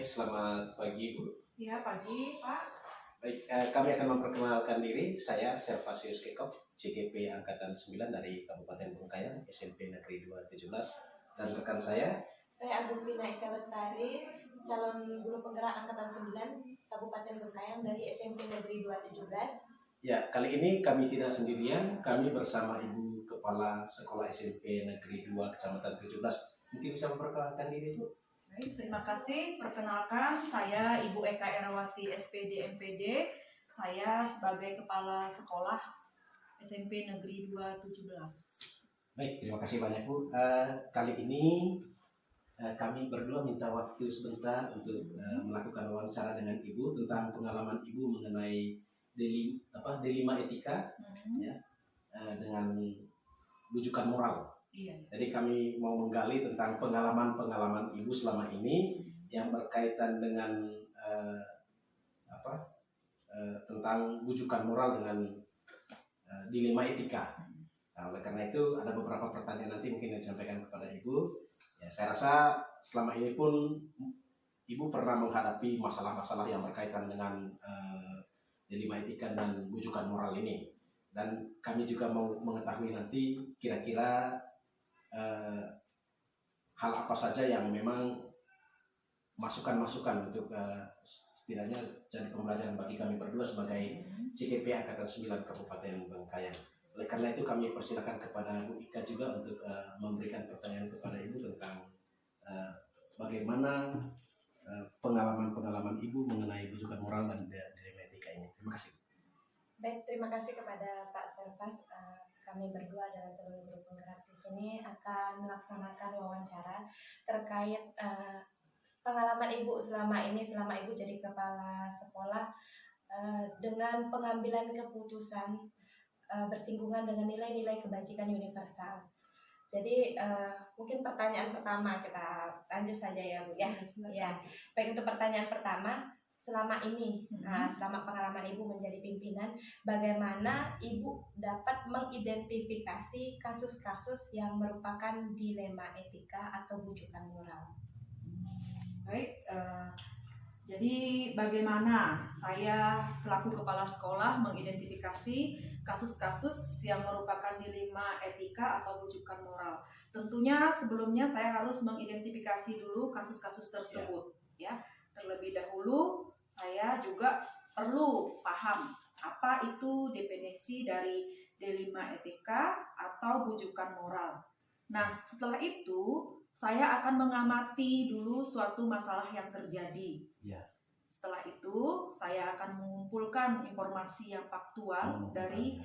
selamat pagi Bu. Ya, pagi Pak. Baik, kami akan memperkenalkan diri. Saya Servasius Kekop, CGP Angkatan 9 dari Kabupaten Bengkayang, SMP Negeri 217. Dan rekan saya Agustina Eka Lestari, calon guru penggerak Angkatan 9 Kabupaten Bengkayang dari SMP Negeri 217. Ya, kali ini kami tidak sendirian, kami bersama Ibu Kepala Sekolah SMP Negeri 2 Kecamatan 17. Mungkin bisa memperkenalkan diri Bu. Baik, terima kasih. Perkenalkan, saya Ibu Eka Erawati SPD MPD. Saya sebagai Kepala Sekolah SMP Negeri 217. Baik, terima kasih banyak Bu. Kali ini kami berdua minta waktu sebentar untuk melakukan wawancara dengan Ibu tentang pengalaman Ibu mengenai D5 etika ya, dengan rujukan moral. Iya. Jadi kami mau menggali tentang pengalaman-pengalaman Ibu selama ini yang berkaitan dengan tentang rujukan moral dengan dilema etika. Nah, oleh karena itu ada beberapa pertanyaan nanti mungkin yang disampaikan kepada Ibu. Ya, saya rasa selama ini pun Ibu pernah menghadapi masalah-masalah yang berkaitan dengan dilema etika dan rujukan moral ini. Dan kami juga mau mengetahui nanti kira-kira hal apa saja yang memang masukan-masukan untuk setidaknya jadi pembelajaran bagi kami berdua sebagai CGP Angkatan 9 Kabupaten Bengkayang. Oleh karena itu kami persilakan kepada Bu Ika juga untuk memberikan pertanyaan kepada Ibu tentang bagaimana pengalaman-pengalaman Ibu mengenai rujukan moral dan dilema etika ini. Terima kasih. Baik, terima kasih kepada Pak Servas. Kami berdua adalah calon guru penggerak di sini akan melaksanakan wawancara terkait pengalaman Ibu selama Ibu jadi kepala sekolah dengan pengambilan keputusan bersinggungan dengan nilai-nilai kebajikan universal. Jadi mungkin pertanyaan pertama kita lanjut saja ya Bu ya. Ya. Baik, untuk pertanyaan pertama, selama pengalaman Ibu menjadi pimpinan, bagaimana Ibu dapat mengidentifikasi kasus-kasus yang merupakan dilema etika atau rujukan moral? Baik, jadi bagaimana saya selaku kepala sekolah mengidentifikasi kasus-kasus yang merupakan dilema etika atau rujukan moral? Tentunya sebelumnya saya harus mengidentifikasi dulu kasus-kasus tersebut ya. Terlebih dahulu saya juga perlu paham apa itu definisi dari dilema etika atau rujukan moral. Nah, setelah itu saya akan mengamati dulu suatu masalah yang terjadi. Ya. Setelah itu, saya akan mengumpulkan informasi yang faktual dari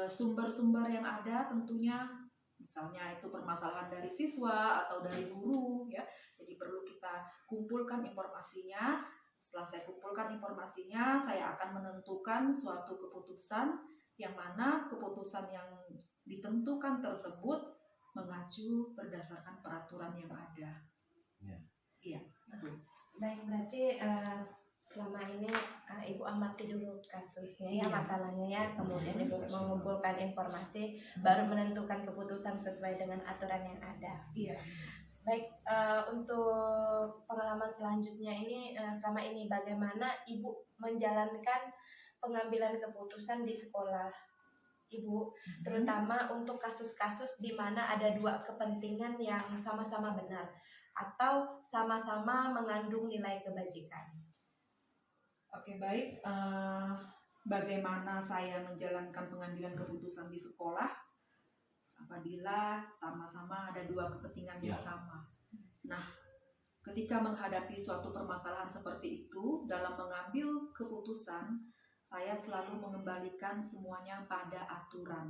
sumber-sumber yang ada tentunya. Misalnya itu permasalahan dari siswa atau dari guru, ya. Jadi perlu kita kumpulkan informasinya. Setelah saya kumpulkan informasinya, saya akan menentukan suatu keputusan yang mana keputusan yang ditentukan tersebut mengacu berdasarkan peraturan yang ada. Iya. Baik, berarti selama ini Ibu amati dulu kasusnya ya, masalahnya ya, kemudian Ibu mengumpulkan informasi, baru menentukan keputusan sesuai dengan aturan yang ada. Iya. Baik, untuk pengalaman selanjutnya ini, selama ini bagaimana Ibu menjalankan pengambilan keputusan di sekolah Ibu, terutama untuk kasus-kasus di mana ada dua kepentingan yang sama-sama benar atau sama-sama mengandung nilai kebajikan. Oke, baik. Bagaimana saya menjalankan pengambilan keputusan di sekolah apabila sama-sama ada dua kepentingan yang sama. Nah, ketika menghadapi suatu permasalahan seperti itu, dalam mengambil keputusan, saya selalu mengembalikan semuanya pada aturan.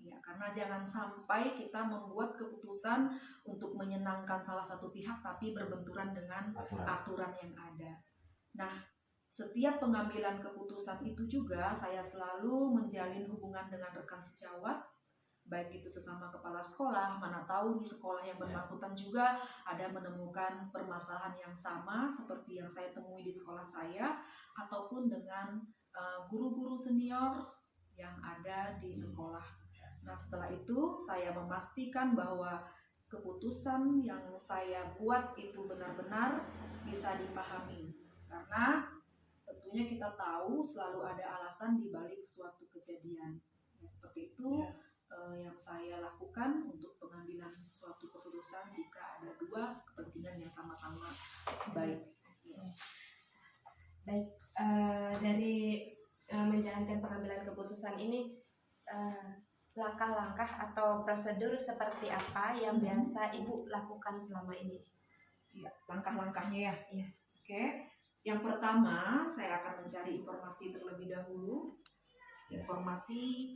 Ya, karena jangan sampai kita membuat keputusan untuk menyenangkan salah satu pihak tapi berbenturan dengan aturan yang ada. Nah, setiap pengambilan keputusan itu juga saya selalu menjalin hubungan dengan rekan sejawat, baik itu sesama kepala sekolah, mana tahu di sekolah yang bersangkutan juga ada menemukan permasalahan yang sama seperti yang saya temui di sekolah saya, ataupun dengan guru-guru senior yang ada di sekolah. Nah, setelah itu saya memastikan bahwa keputusan yang saya buat itu benar-benar bisa dipahami. Karena tentunya kita tahu selalu ada alasan di balik suatu kejadian. Ya, seperti itu yang saya lakukan untuk pengambilan suatu keputusan jika ada dua kepentingan yang sama-sama baik. Baik, dari menjalankan pengambilan keputusan ini, langkah-langkah atau prosedur seperti apa yang biasa Ibu lakukan selama ini? Ya, langkah-langkahnya ya. Iya. Oke. Yang pertama, saya akan mencari informasi terlebih dahulu. Informasi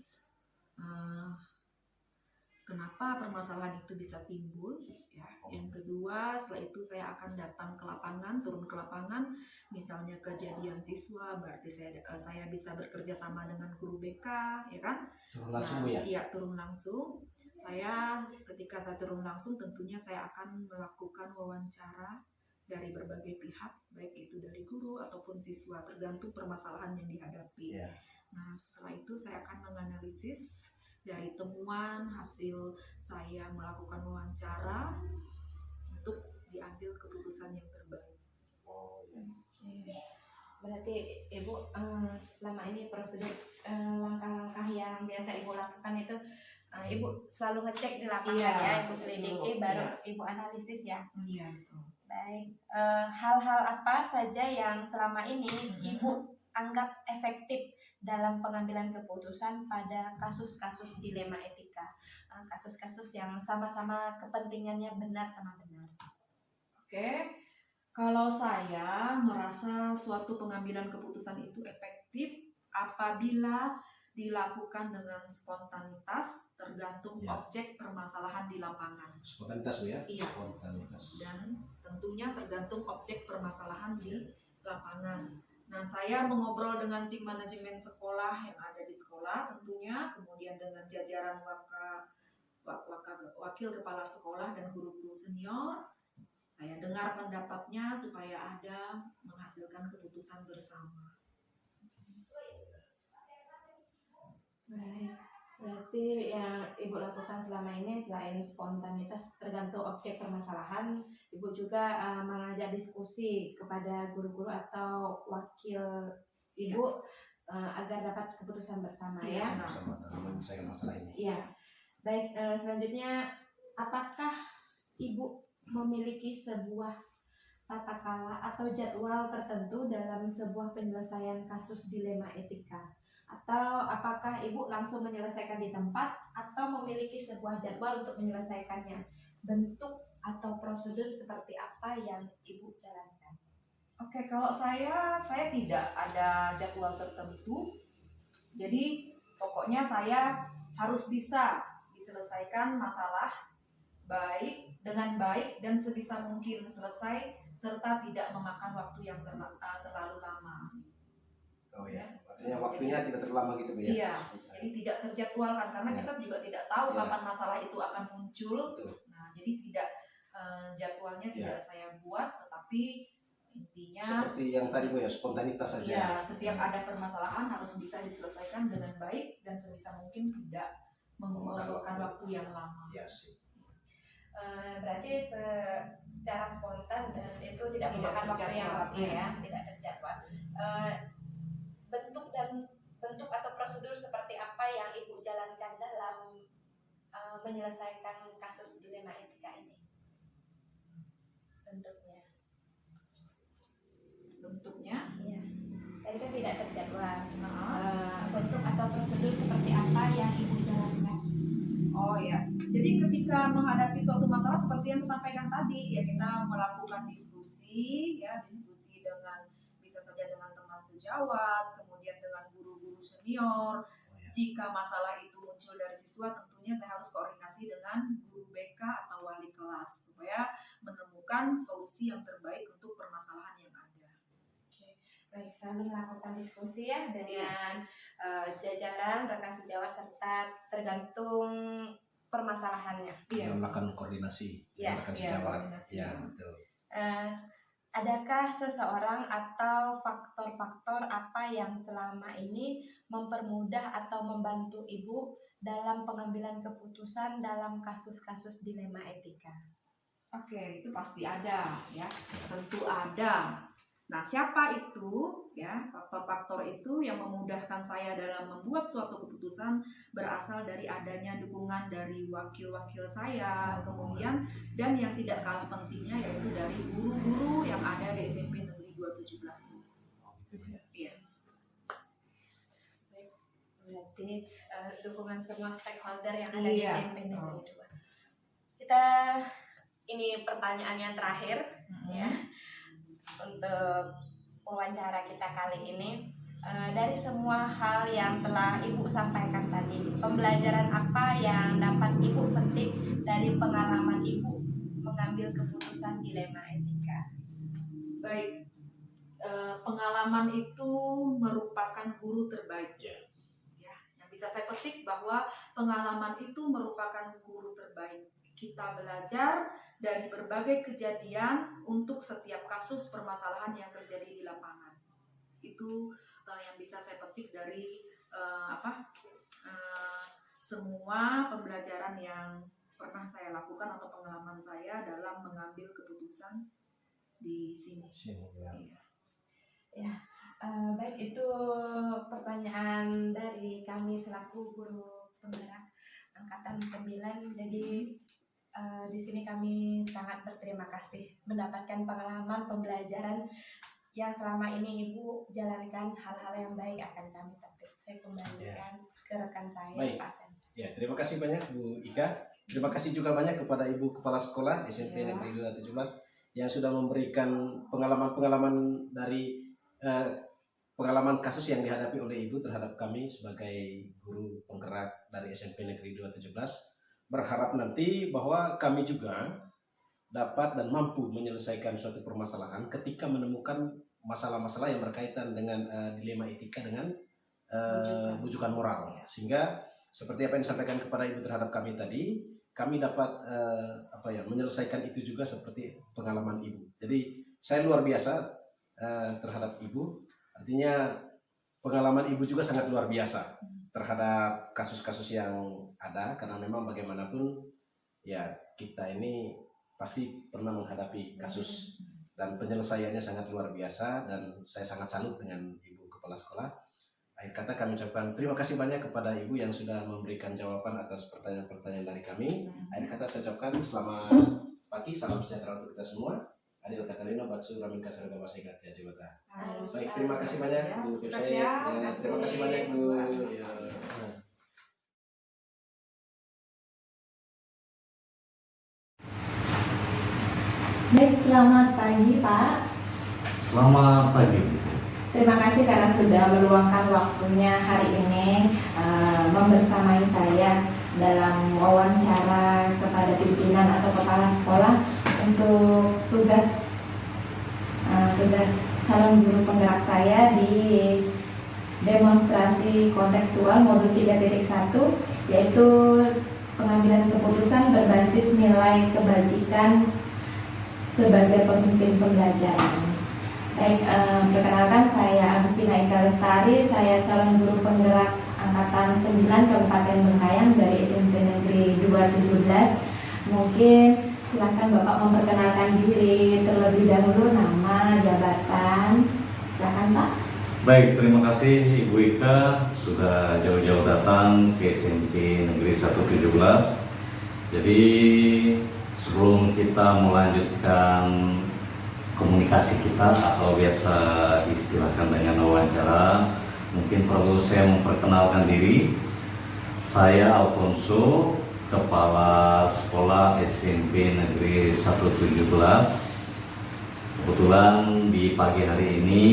kenapa permasalahan itu bisa timbul. Ya. Yang kedua, setelah itu saya akan datang ke lapangan, turun ke lapangan. Misalnya kejadian siswa, berarti saya bisa bekerja sama dengan guru BK, ya kan? Turun langsung ya? Iya, turun langsung. Ketika saya turun langsung, tentunya saya akan melakukan wawancara dari berbagai pihak, baik itu dari guru ataupun siswa, tergantung permasalahan yang dihadapi. Yeah. Nah, setelah itu saya akan menganalisis dari temuan hasil saya melakukan wawancara untuk diambil keputusan yang terbaik. Oh, ya. Berarti Ibu selama ini prosedur langkah-langkah yang biasa Ibu lakukan itu Ibu selalu ngecek di lapangan ya, Ibu selidiki baru Ibu analisis ya. Iya. Baik, hal-hal apa saja yang selama ini Ibu anggap efektif dalam pengambilan keputusan pada kasus-kasus dilema etika, kasus-kasus yang sama-sama kepentingannya benar sama benar. Oke, kalau saya merasa suatu pengambilan keputusan itu efektif apabila dilakukan dengan spontanitas, tergantung objek permasalahan di lapangan. Spontanitas Bu ya? Iya. Spontanitas. Dan tentunya tergantung objek permasalahan di lapangan. Nah, saya mengobrol dengan tim manajemen sekolah yang ada di sekolah tentunya, kemudian dengan jajaran wakil kepala sekolah dan guru-guru senior. Saya dengar pendapatnya supaya ada menghasilkan keputusan bersama. Baik, berarti yang Ibu lakukan selama ini selain spontanitas tergantung objek permasalahan, Ibu juga mengajak diskusi kepada guru-guru atau wakil Ibu agar dapat keputusan bersama ya. Bersama dalam menyelesaikan masalah ini. Iya. Baik, selanjutnya apakah Ibu memiliki sebuah tata cara atau jadwal tertentu dalam sebuah penyelesaian kasus dilema etika? Atau apakah Ibu langsung menyelesaikan di tempat atau memiliki sebuah jadwal untuk menyelesaikannya? Bentuk atau prosedur seperti apa yang Ibu jalankan? Oke, kalau saya tidak ada jadwal tertentu. Jadi pokoknya saya harus bisa diselesaikan masalah dengan baik dan sebisa mungkin selesai serta tidak memakan waktu yang terlalu lama. Oh ya, artinya waktunya tidak terlalu lama gitu Bu ya? Iya, jadi tidak terjadwalkan karena kita juga tidak tahu kapan masalah itu akan muncul. Betul. Nah, jadi tidak jadwalnya tidak saya buat, tetapi intinya seperti yang tadi Bu ya, spontanitas saja. Iya, setiap ada permasalahan harus bisa diselesaikan dengan baik dan sebisa mungkin tidak memakan waktu yang lama. Iya sih. Berarti secara spontan dan itu tidak memakan waktu yang lama ya, tidak terjadwal. Bentuk atau prosedur seperti apa yang Ibu jalankan dalam menyelesaikan kasus dilema etika ini? Bentuknya? Iya. Tadi kan tidak terjadwal. Bentuk atau prosedur seperti apa yang Ibu jalankan? Oh ya, jadi ketika menghadapi suatu masalah seperti yang disampaikan tadi, ya kita melakukan diskusi dengan bisa saja dengan teman sejawat, kemudian dengan guru-guru senior. Jika masalah itu muncul dari siswa, tentunya saya harus koordinasi dengan guru BK atau wali kelas supaya menemukan solusi yang terbaik untuk permasalahan yang ada. Baik, selalu melakukan diskusi ya dengan jajaran rekan sejawat serta tergantung permasalahannya. Iya. Melakukan koordinasi dengan rekan sejawat. Ya, betul. Adakah seseorang atau faktor-faktor apa yang selama ini mempermudah atau membantu Ibu dalam pengambilan keputusan dalam kasus-kasus dilema etika? Oke, itu pasti ada ya, tentu ada. Nah, siapa itu ya? Faktor-faktor itu yang memudahkan saya dalam membuat suatu keputusan berasal dari adanya dukungan dari wakil-wakil saya, kemudian dan yang tidak kalah pentingnya yaitu dari guru-guru yang ada di SMP Negeri 217 ini. Iya. Berarti dukungan semua stakeholder yang ada Iya. di SMP Negeri 2. Kita ini pertanyaan yang terakhir ya untuk wawancara kita kali ini. Dari semua hal yang telah Ibu sampaikan tadi, pembelajaran apa yang dapat Ibu petik dari pengalaman Ibu mengambil keputusan dilema etika? Baik, pengalaman itu merupakan guru terbaik. Ya. Ya, yang bisa saya petik bahwa pengalaman itu merupakan guru terbaik. Kita belajar dari berbagai kejadian untuk setiap kasus permasalahan yang terjadi di lapangan. Itu yang bisa saya petik dari semua pembelajaran yang pernah saya lakukan atau pengalaman saya dalam mengambil keputusan di sini. Ya. Iya. Baik, itu pertanyaan dari kami selaku guru penggerak angkatan 9. Jadi di sini kami sangat berterima kasih mendapatkan pengalaman pembelajaran yang selama ini Ibu jalankan. Hal-hal yang baik akan kami petik. Saya kembalikan ke rekan saya, Baik. Pak Sen. Ya, terima kasih banyak Bu Ika. Terima kasih juga banyak kepada Ibu Kepala Sekolah SMP Ya. Negeri 217 yang sudah memberikan pengalaman-pengalaman dari pengalaman kasus yang dihadapi oleh Ibu terhadap kami sebagai guru penggerak dari SMP Negeri 217. Berharap nanti bahwa kami juga dapat dan mampu menyelesaikan suatu permasalahan ketika menemukan masalah-masalah yang berkaitan dengan dilema etika dengan bujukan moral. Sehingga seperti apa yang disampaikan kepada Ibu terhadap kami tadi, kami dapat menyelesaikan itu juga seperti pengalaman Ibu. Jadi saya luar biasa terhadap Ibu. Artinya pengalaman Ibu juga sangat luar biasa terhadap kasus-kasus yang ada, karena memang bagaimanapun ya kita ini pasti pernah menghadapi kasus dan penyelesaiannya sangat luar biasa, dan saya sangat salut dengan Ibu Kepala Sekolah. Akhir kata kami ucapkan terima kasih banyak kepada Ibu yang sudah memberikan jawaban atas pertanyaan-pertanyaan dari kami. Akhir kata saya ucapkan selamat pagi, salam sejahtera untuk kita semua. Adil Katalino Batsu Ramin Kasarga Basigat ya Jibata. Baik, terima kasih banyak Bu Sukses Pepsi. ya. Terima kasih banyak Bu. Ya. Baik, selamat pagi Pak. Selamat pagi. Terima kasih karena sudah meluangkan waktunya hari ini membersamai saya dalam wawancara kepada pimpinan atau kepala sekolah untuk tugas calon guru penggerak saya di demonstrasi kontekstual modul 3.1, yaitu pengambilan keputusan berbasis nilai kebajikan sebagai pemimpin pembelajaran. Baik, perkenalkan saya Agustina Ika Lestari, saya calon guru penggerak angkatan 9 Kabupaten Bengkayang dari SMP Negeri 217. Mungkin silahkan Bapak memperkenalkan diri terlebih dahulu, nama, jabatan. Silahkan Pak. Baik, terima kasih Ibu Ika sudah jauh-jauh datang ke SMP Negeri 117. Jadi sebelum kita melanjutkan komunikasi kita atau biasa istilahkan dengan wawancara, mungkin perlu saya memperkenalkan diri. Saya Alfonso, Kepala Sekolah SMP Negeri 117. Kebetulan di pagi hari ini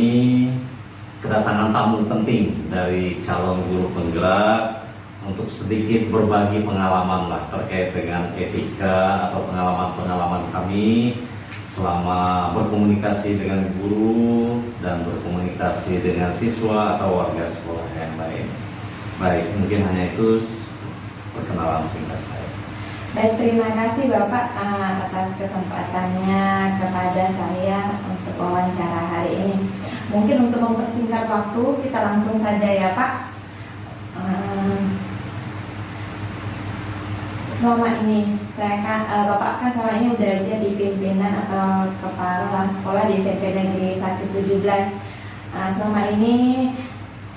kedatangan tamu penting dari calon guru penggerak untuk sedikit berbagi pengalaman lah terkait dengan etika atau pengalaman-pengalaman kami selama berkomunikasi dengan guru dan berkomunikasi dengan siswa atau warga sekolah yang lain. Baik, mungkin hanya itu perkenalan singkat saya. Baik, terima kasih Bapak atas kesempatannya kepada saya untuk wawancara hari ini. Mungkin untuk mempersingkat waktu, kita langsung saja ya Pak. selama ini Bapak kan selama ini udah jadi pimpinan atau kepala sekolah di SMP Negeri 117. Selama ini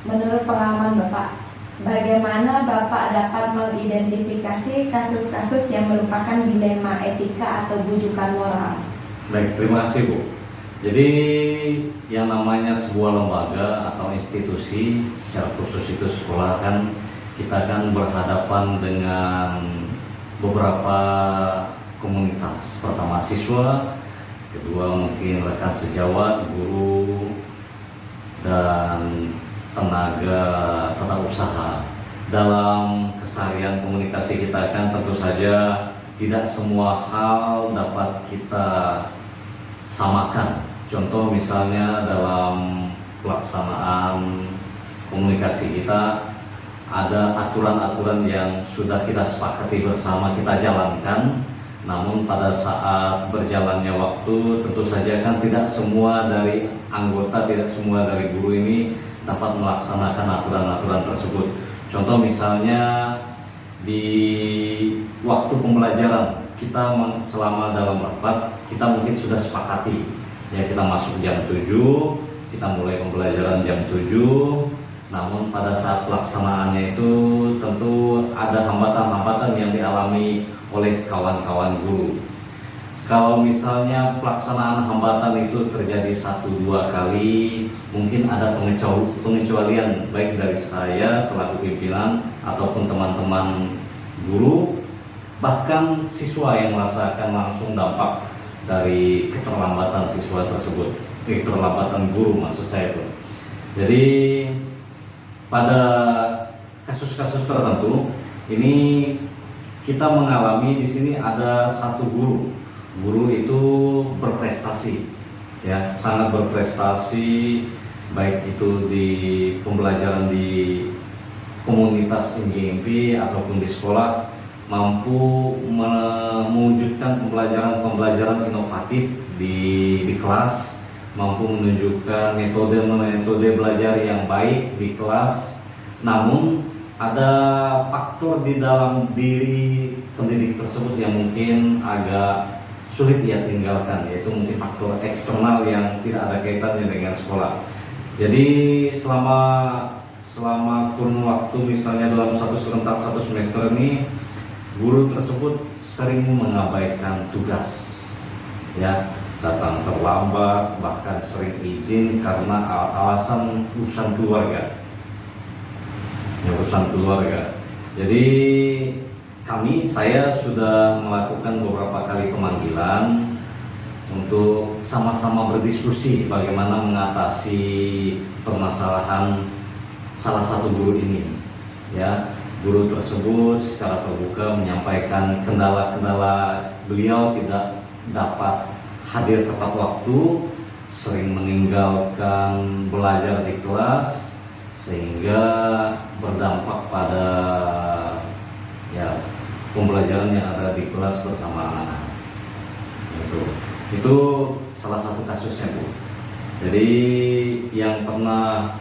menurut pengalaman Bapak, bagaimana Bapak dapat mengidentifikasi kasus-kasus yang merupakan dilema etika atau bujukan moral? Baik, terima kasih Bu. Jadi yang namanya sebuah lembaga atau institusi, secara khusus itu sekolah, kan kita kan berhadapan dengan beberapa komunitas. Pertama siswa, kedua mungkin rekan sejawat, guru, dan tenaga tata usaha. Dalam keseharian komunikasi kita kan tentu saja tidak semua hal dapat kita samakan. Contoh misalnya dalam pelaksanaan komunikasi kita ada aturan-aturan yang sudah kita sepakati bersama, kita jalankan. Namun pada saat berjalannya waktu, tentu saja kan tidak semua dari anggota, tidak semua dari guru ini dapat melaksanakan aturan-aturan tersebut. Contoh misalnya di waktu pembelajaran kita selama dalam rapat, kita mungkin sudah sepakati ya, kita masuk jam 7, kita mulai pembelajaran jam 7. Namun pada saat pelaksanaannya itu tentu ada hambatan-hambatan yang dialami oleh kawan-kawan guru. Kalau misalnya pelaksanaan hambatan itu terjadi 1-2 kali, mungkin ada pengecualian baik dari saya selaku pimpinan ataupun teman-teman guru, bahkan siswa yang merasakan langsung dampak dari keterlambatan siswa tersebut, keterlambatan guru maksud saya itu. Jadi pada kasus-kasus tertentu ini kita mengalami di sini ada satu guru itu berprestasi ya, sangat berprestasi, baik itu di pembelajaran di komunitas NGMP ataupun di sekolah, mampu mewujudkan pembelajaran inovatif di kelas, mampu menunjukkan metode belajar yang baik di kelas. Namun ada faktor di dalam diri pendidik tersebut yang mungkin agak sulit ia tinggalkan, yaitu mungkin faktor eksternal yang tidak ada kaitannya dengan sekolah. Jadi selama kurun waktu misalnya dalam satu semester ini, guru tersebut sering mengabaikan tugas ya, datang terlambat, bahkan sering izin karena alasan urusan keluarga. Jadi saya sudah melakukan beberapa kali pemanggilan untuk sama-sama berdiskusi bagaimana mengatasi permasalahan salah satu guru ini ya. Guru tersebut secara terbuka menyampaikan kendala-kendala beliau tidak dapat hadir tepat waktu, sering meninggalkan belajar di kelas, sehingga berdampak pada ya pembelajaran yang ada di kelas bersama anak-anak. Itu salah satu kasusnya Bu. Jadi yang pernah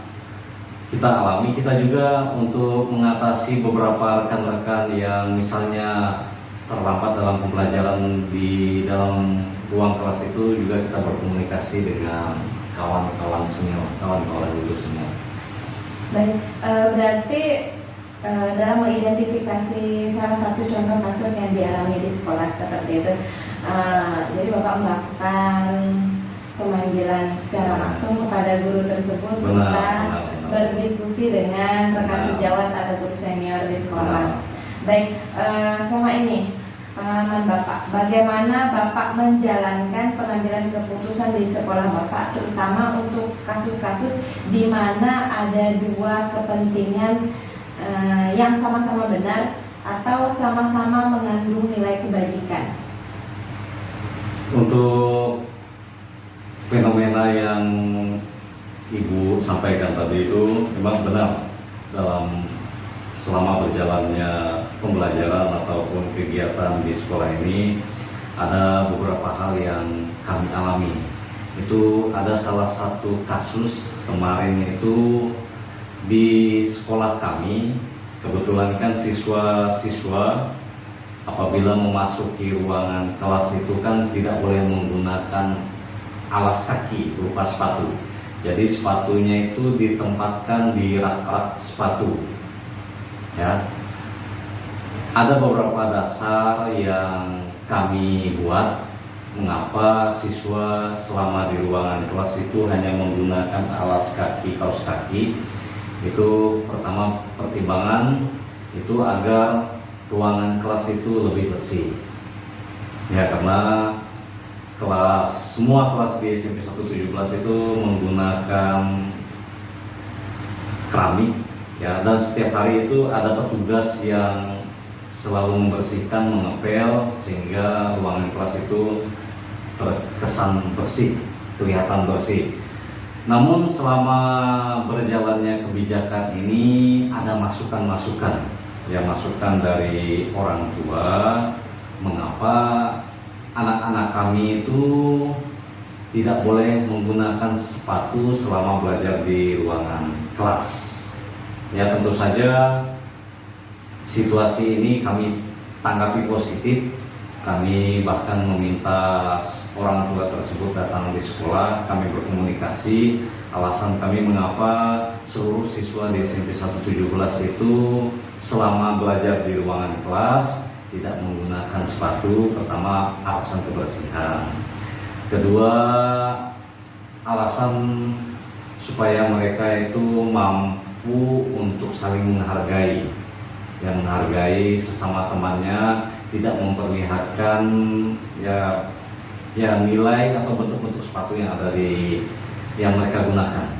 kita alami, kita juga untuk mengatasi beberapa rekan-rekan yang misalnya terlambat dalam pembelajaran di dalam ruang kelas itu, juga kita berkomunikasi dengan kawan-kawan senior, kawan-kawan guru senior. Baik, berarti dalam mengidentifikasi salah satu contoh kasus yang dialami di sekolah seperti itu, jadi Bapak melakukan pemanggilan secara langsung kepada guru tersebut serta berdiskusi dengan rekan sejawat atau guru senior di sekolah. Baik, selama ini pengalaman Bapak, bagaimana Bapak menjalankan pengambilan keputusan di sekolah Bapak, terutama untuk kasus-kasus di mana ada dua kepentingan yang sama-sama benar atau sama-sama mengandung nilai kebajikan? Untuk fenomena yang Ibu sampaikan tadi itu memang benar, dalam selama berjalannya pembelajaran ataupun kegiatan di sekolah ini ada beberapa hal yang kami alami. Itu ada salah satu kasus kemarin itu di sekolah kami, kebetulan kan siswa-siswa apabila memasuki ruangan kelas itu kan tidak boleh menggunakan alas kaki berupa sepatu. Jadi sepatunya itu ditempatkan di rak-rak sepatu. Ya. Ada beberapa dasar yang kami buat mengapa siswa selama di ruangan kelas itu hanya menggunakan alas kaki, kaos kaki. Itu pertama, pertimbangan itu agar ruangan kelas itu lebih bersih. Ya, karena semua kelas di SMP 117 itu menggunakan keramik, ya, dan setiap hari itu ada petugas yang selalu membersihkan, mengepel, sehingga ruangan kelas itu terkesan bersih, kelihatan bersih. Namun selama berjalannya kebijakan ini ada masukan-masukan, ya, masukan dari orang tua mengapa anak-anak kami itu tidak boleh menggunakan sepatu selama belajar di ruangan kelas. Ya, tentu saja situasi ini kami tanggapi positif. Kami bahkan meminta orang tua tersebut datang di sekolah, kami berkomunikasi. Alasan kami mengapa seluruh siswa di SMP 117 itu selama belajar di ruangan kelas tidak menggunakan sepatu. Pertama, alasan kebersihan. Kedua, alasan supaya mereka itu mampu untuk saling menghargai, yang menghargai sesama temannya, tidak memperlihatkan ya nilai atau bentuk-bentuk sepatu yang ada yang mereka gunakan.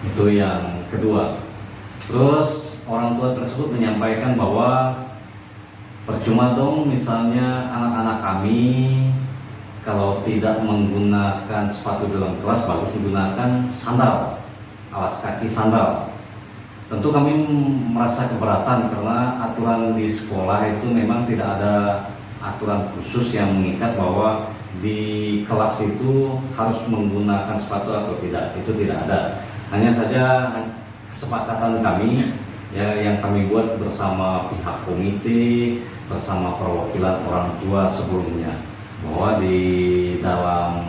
Itu yang kedua. Terus orang tua tersebut menyampaikan bahwa percuma dong misalnya anak-anak kami kalau tidak menggunakan sepatu dalam kelas, bagus menggunakan sandal, alas kaki sandal. Tentu kami merasa keberatan karena aturan di sekolah itu memang tidak ada aturan khusus yang mengikat bahwa di kelas itu harus menggunakan sepatu atau tidak. Itu tidak ada. Hanya saja kesepakatan kami, ya, yang kami buat bersama pihak komite, bersama perwakilan orang tua sebelumnya, bahwa di dalam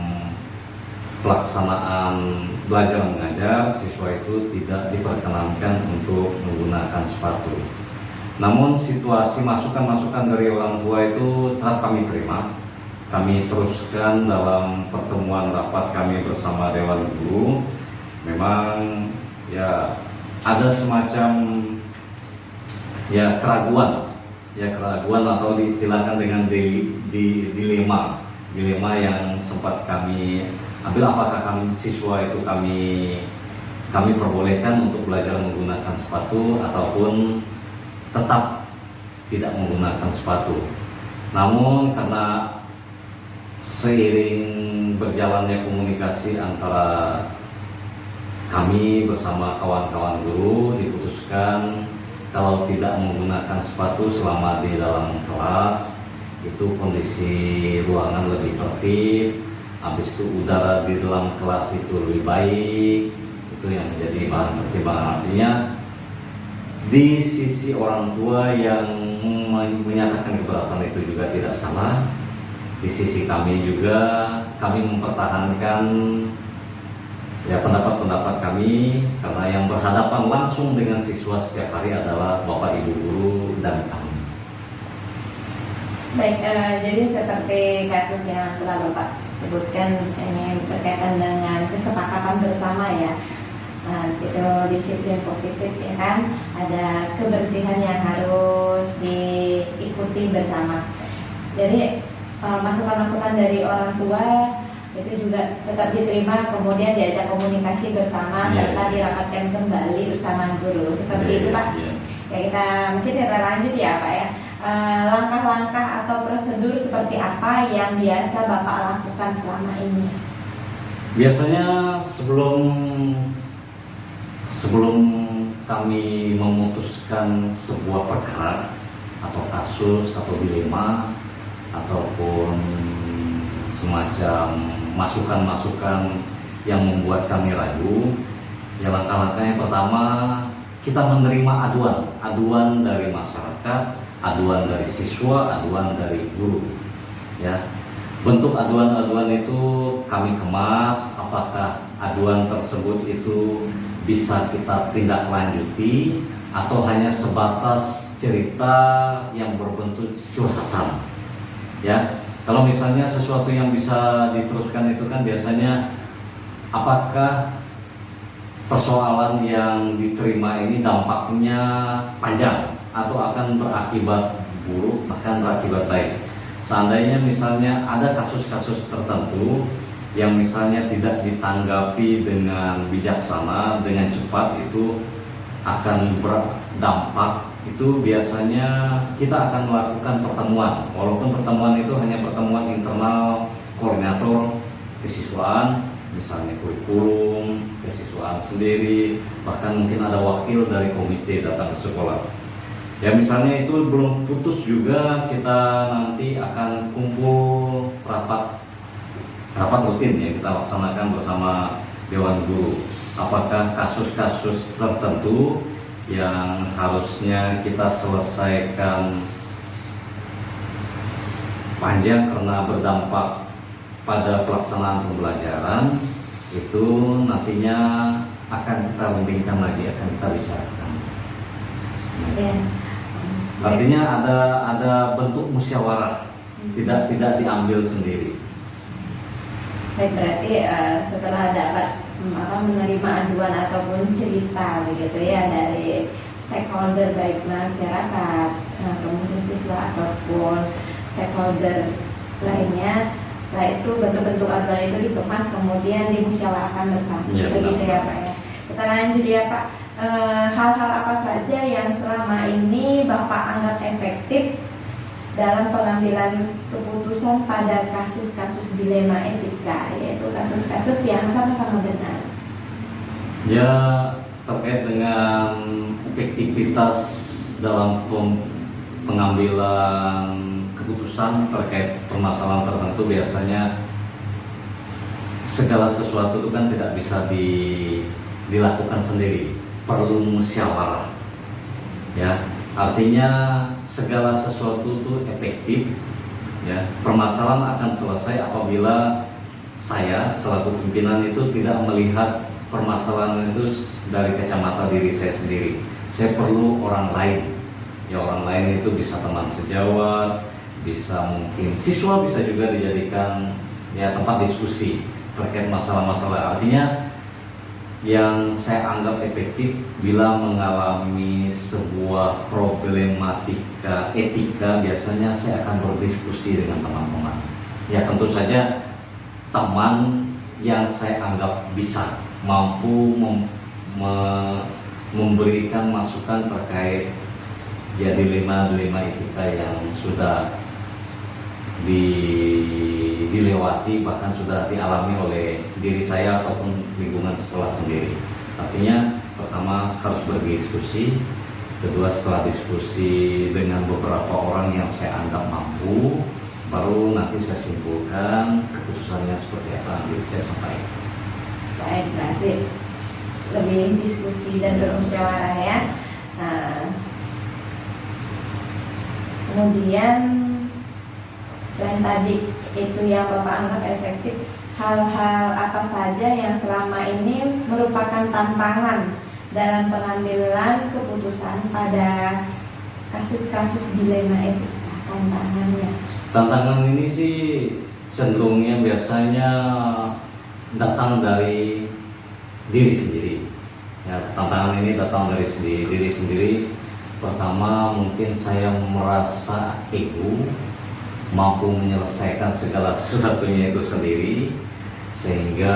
pelaksanaan belajar mengajar, siswa itu tidak diperkenankan untuk menggunakan sepatu. Namun situasi masukan-masukan dari orang tua itu tetap kami terima. Kami teruskan dalam pertemuan rapat kami bersama Dewan Guru. Memang ya ada semacam keraguan atau diistilahkan dengan dilema yang sempat kami ambil, apakah siswa itu kami perbolehkan untuk belajar menggunakan sepatu ataupun tetap tidak menggunakan sepatu. Namun karena seiring berjalannya komunikasi antara kami bersama kawan-kawan guru, diputuskan kalau tidak menggunakan sepatu selama di dalam kelas itu kondisi ruangan lebih tertib. Habis itu udara di dalam kelas itu lebih baik. Itu yang menjadi bahan pertimbangan. Artinya di sisi orang tua yang menyatakan keberatan itu juga tidak salah. Di sisi kami juga, kami mempertahankan ya pendapat-pendapat kami, karena yang berhadapan langsung dengan siswa setiap hari adalah Bapak Ibu guru dan kami. Baik, jadi seperti kasus yang telah Bapak sebutkan, ini berkaitan dengan kesepakatan bersama, ya. Itu disiplin positif, ya kan, ada kebersihan yang harus diikuti bersama. Jadi masukan-masukan dari orang tua itu juga tetap diterima, kemudian diajak komunikasi bersama, serta dirapatkan kembali bersama guru. Seperti itu, Pak. Ya, kita lanjut ya, Pak, ya. Langkah-langkah atau prosedur seperti apa yang biasa Bapak lakukan selama ini? Biasanya sebelum kami memutuskan sebuah perkara atau kasus atau dilema ataupun semacam masukan-masukan yang membuat kami ragu, ya langkah-langkah yang pertama, kita menerima aduan dari masyarakat aduan dari siswa, aduan dari guru. Ya, bentuk aduan-aduan itu kami kemas, apakah aduan tersebut itu bisa kita tindak lanjuti atau hanya sebatas cerita yang berbentuk curhatan. Ya, kalau misalnya sesuatu yang bisa diteruskan itu kan biasanya apakah persoalan yang diterima ini dampaknya panjang atau akan berakibat buruk bahkan berakibat baik. Seandainya misalnya ada kasus-kasus tertentu yang misalnya tidak ditanggapi dengan bijaksana, dengan cepat, itu akan berdampak. Itu biasanya kita akan melakukan pertemuan, walaupun pertemuan itu hanya pertemuan internal koordinator kesiswaan, misalnya kurikulum, kesiswaan sendiri, bahkan mungkin ada wakil dari komite datang ke sekolah. Ya misalnya itu belum putus juga, kita nanti akan kumpul rapat rutin yang kita laksanakan bersama Dewan Guru. Apakah kasus-kasus tertentu yang harusnya kita selesaikan panjang karena berdampak pada pelaksanaan pembelajaran, itu nantinya akan kita rundingkan lagi, akan kita bicarakan. Artinya ada bentuk musyawarah, tidak diambil sendiri. Baik, berarti setelah dapat menerima aduan ataupun cerita begitu ya dari stakeholder baik masyarakat, kemudian siswa ataupun stakeholder lainnya, setelah itu bentuk-bentuk aduan itu dikemas kemudian dimusyawarahkan bersama. Ya, begitu ya Pak ya. Kita lanjut ya Pak. Hal-hal apa saja yang selama ini Bapak anggap efektif dalam pengambilan keputusan pada kasus-kasus dilema etika, yaitu kasus-kasus yang sama-sama benar? Ya, terkait dengan efektivitas dalam pengambilan keputusan terkait permasalahan tertentu, biasanya segala sesuatu itu kan tidak bisa dilakukan sendiri, perlu musyawarah. Ya, artinya segala sesuatu itu efektif. Ya, permasalahan akan selesai apabila saya selaku pimpinan itu tidak melihat permasalahan itu dari kacamata diri saya sendiri. Saya perlu orang lain. Ya, orang lain itu bisa teman sejawat, bisa mungkin siswa, bisa juga dijadikan ya tempat diskusi terkait masalah-masalah. Artinya yang saya anggap efektif bila mengalami sebuah problematika etika, biasanya saya akan berdiskusi dengan teman-teman. Ya, tentu saja teman yang saya anggap bisa mampu memberikan masukan terkait ya dilema etika yang sudah dilewati, bahkan sudah dialami oleh diri saya ataupun lingkungan sekolah sendiri. Artinya pertama harus berdiskusi, kedua setelah diskusi dengan beberapa orang yang saya anggap mampu, baru nanti saya simpulkan keputusannya seperti apa nanti saya sampaikan. Baik, berarti lebih diskusi dan bermusyawarah ya. Kemudian selain tadi itu yang Bapak anggap efektif, hal-hal apa saja yang selama ini merupakan tantangan dalam pengambilan keputusan pada kasus-kasus dilema etika, tantangannya? Tantangan ini sih cenderungnya biasanya datang dari diri sendiri. Ya, tantangan ini datang dari diri sendiri. Pertama, mungkin saya merasa ego, mampu menyelesaikan segala sesuatunya itu sendiri, sehingga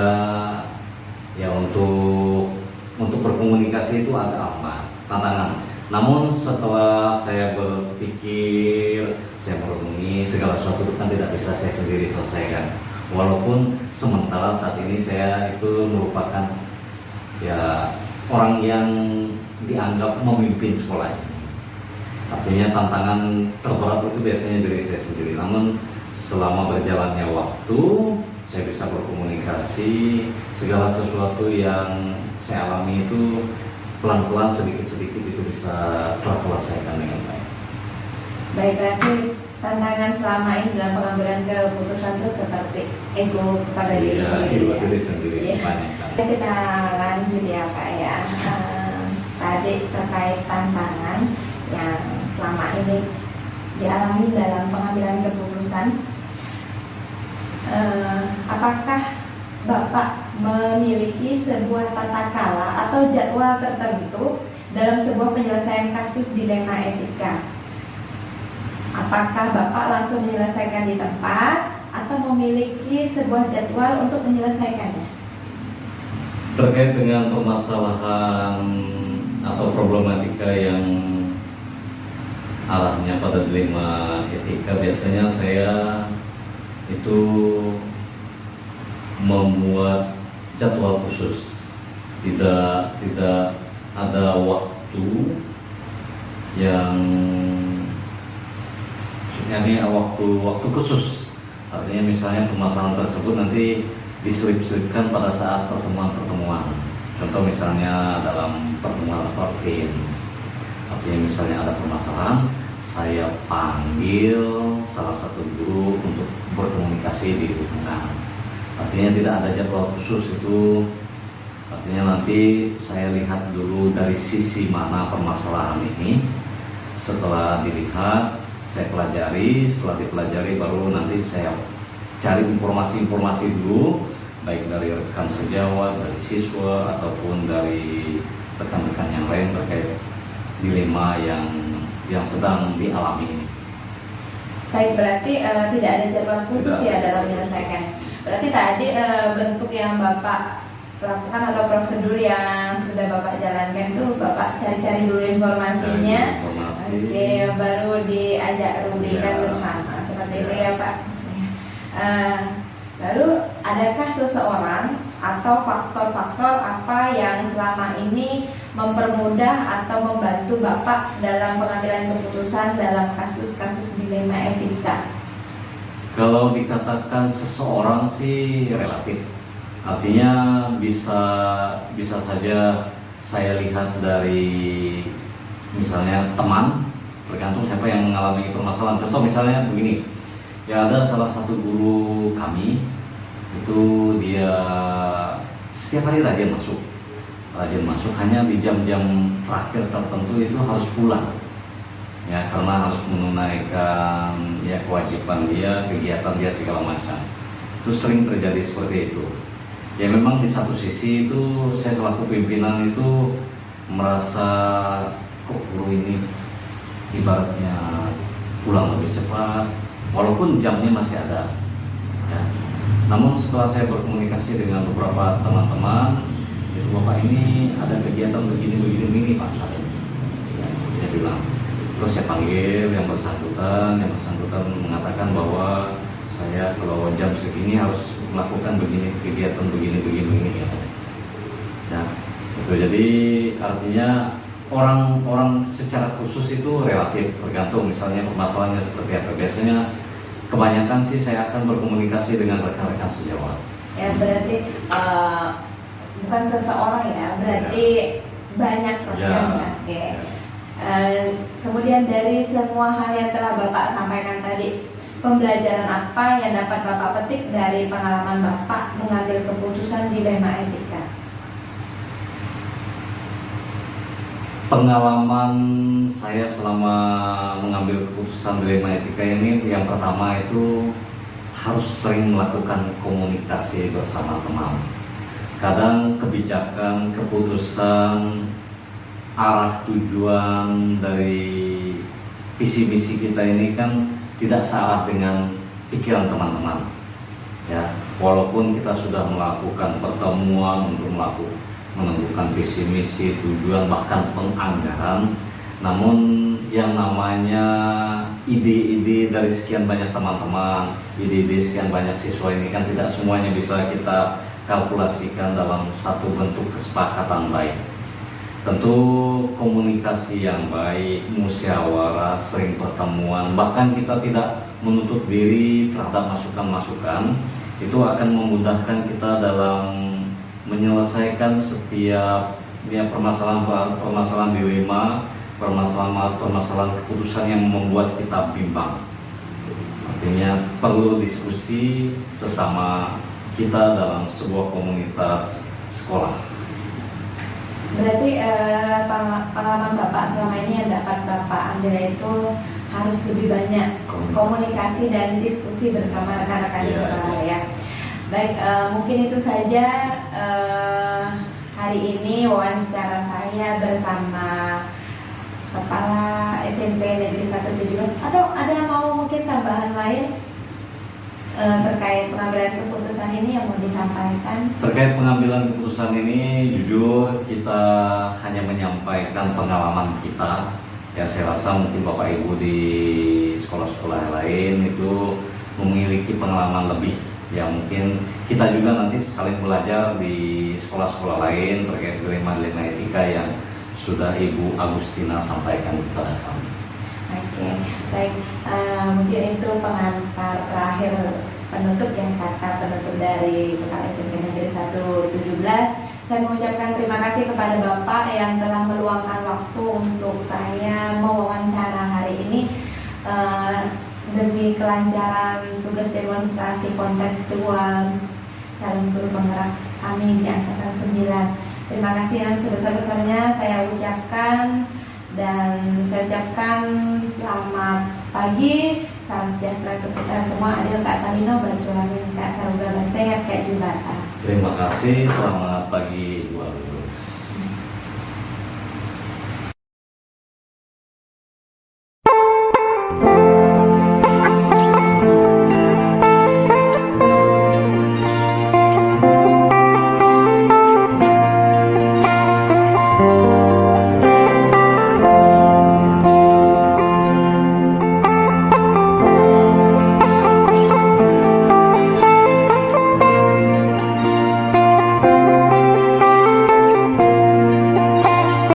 ya untuk berkomunikasi itu agak amat tantangan. Namun setelah saya berpikir, saya merenungi, segala sesuatu itu kan tidak bisa saya sendiri selesaikan. Walaupun sementara saat ini saya itu merupakan ya orang yang dianggap memimpin sekolah ini. Artinya tantangan terberat itu biasanya dari saya sendiri. Namun selama berjalannya waktu, saya bisa berkomunikasi, segala sesuatu yang saya alami itu pelan-pelan sedikit-sedikit itu bisa terselesaikan dengan baik. Baik, berarti tantangan selama ini dalam pengambilan keputusan itu seperti ego kepada diri Iya, sendiri. ego Ya. diri sendiri Iya. banyak kan. Kita lanjut ya Pak ya. Tadi terkait tantangan yang selama ini dialami dalam pengambilan keputusan. Apakah Bapak memiliki sebuah tata kala atau jadwal tertentu dalam sebuah penyelesaian kasus dilema etika? Apakah Bapak langsung menyelesaikan di tempat atau memiliki sebuah jadwal untuk menyelesaikannya? Terkait dengan permasalahan atau problematika yang arahnya pada dilema etika, biasanya saya itu membuat jadwal khusus, tidak ada waktu yang ini waktu khusus. Artinya misalnya permasalahan tersebut nanti diselip-selipkan pada saat pertemuan-pertemuan. Contoh misalnya dalam pertemuan rutin, artinya misalnya ada permasalahan, saya panggil salah satu guru untuk berkomunikasi di lingkungan. Artinya tidak ada jadwal khusus itu. Artinya nanti saya lihat dulu dari sisi mana permasalahan ini. Setelah dilihat, saya pelajari. Setelah dipelajari baru nanti saya cari informasi-informasi dulu, baik dari rekan sejawat, dari siswa ataupun dari rekan-rekan yang lain terkait dilema yang sedang dialami ini. Baik, berarti tidak ada jadwal khusus Tidak. ya dalam menyelesaikan. Berarti tadi bentuk yang Bapak lakukan atau prosedur yang sudah Bapak jalankan itu Bapak cari-cari dulu informasinya, Cari informasi. oke, baru diajak rundingkan Ya. bersama, seperti itu Ya. ya Pak. Lalu adakah seseorang atau faktor-faktor apa yang selama ini mempermudah atau membantu Bapak dalam pengambilan keputusan dalam kasus-kasus dilema etika? Kalau dikatakan seseorang sih relatif, artinya bisa saja saya lihat dari misalnya teman, tergantung siapa yang mengalami permasalahan. Contoh misalnya begini, ya ada salah satu guru kami itu dia setiap hari rajin masuk, hanya di jam-jam terakhir tertentu itu harus pulang. Ya, karena harus menunaikan ya kewajiban dia, kegiatan dia segala macam. Itu sering terjadi seperti itu. Ya memang di satu sisi itu saya selaku pimpinan itu merasa kok guru ini ibaratnya pulang lebih cepat walaupun jamnya masih ada. Ya. Namun setelah saya berkomunikasi dengan beberapa teman-teman, itu Bapak ini ada kegiatan begini Pak. Ya, saya bilang. Terus saya panggil yang bersangkutan mengatakan bahwa saya kalau jam segini harus melakukan begini kegiatan begini ya. Ya, itu jadi artinya orang secara khusus itu relatif tergantung misalnya permasalahannya seperti apa. Biasanya kebanyakan sih saya akan berkomunikasi dengan rekan-rekan sejawat. Ya berarti bukan seseorang ya, berarti banyak rekan. Ya. Oke. Kemudian dari semua hal yang telah Bapak sampaikan tadi, pembelajaran apa yang dapat Bapak petik dari pengalaman Bapak mengambil keputusan dilema etika? Pengalaman saya selama mengambil keputusan dilema etika ini, yang pertama itu harus sering melakukan komunikasi bersama teman. Kadang kebijakan, keputusan, arah tujuan dari visi misi kita ini kan tidak searah dengan pikiran teman-teman. Ya, walaupun kita sudah melakukan pertemuan untuk menentukan visi misi, tujuan bahkan penganggaran, namun yang namanya ide-ide dari sekian banyak teman-teman, ide-ide sekian banyak siswa ini kan tidak semuanya bisa kita kalkulasikan dalam satu bentuk kesepakatan baik. Tentu komunikasi yang baik, musyawarah, sering pertemuan, bahkan kita tidak menutup diri terhadap masukan-masukan, itu akan memudahkan kita dalam menyelesaikan setiap permasalahan dilema permasalahan keputusan yang membuat kita bimbang. Artinya perlu diskusi sesama kita dalam sebuah komunitas sekolah. Berarti pengalaman Bapak selama ini yang dapat Bapak ambil itu harus lebih banyak komunikasi dan diskusi bersama rekan-rekan di sekolah ya. Baik, mungkin itu saja hari ini wawancara saya bersama Kepala SMP Negeri 117. Atau ada mau mungkin tambahan lain terkait pengambilan keputusan ini yang mau disampaikan? Terkait pengambilan keputusan ini, jujur kita hanya menyampaikan pengalaman kita. Ya, saya rasa mungkin Bapak Ibu di sekolah-sekolah lain itu memiliki pengalaman lebih. Ya, mungkin kita juga nanti saling belajar di sekolah-sekolah lain terkait dilema-dilema etika yang sudah Ibu Agustina sampaikan kepada kami. Oke, baik. Mungkin itu pengantar terakhir penutup yang kata penutup dari Kepala SMP Negeri 117. Saya mengucapkan terima kasih kepada Bapak yang telah meluangkan waktu untuk saya mewawancara hari ini demi kelancaran tugas demonstrasi kontekstual calon guru penggerak kami di Angkatan 9. Terima kasih yang sebesar-besarnya saya ucapkan. Dan saya ucapkan selamat pagi, salam sejahtera untuk kita semua. Adil Kak Talino, Bajuamin Kak Saruga, sehat Kak Jubata. Terima kasih, selamat pagi Ibu.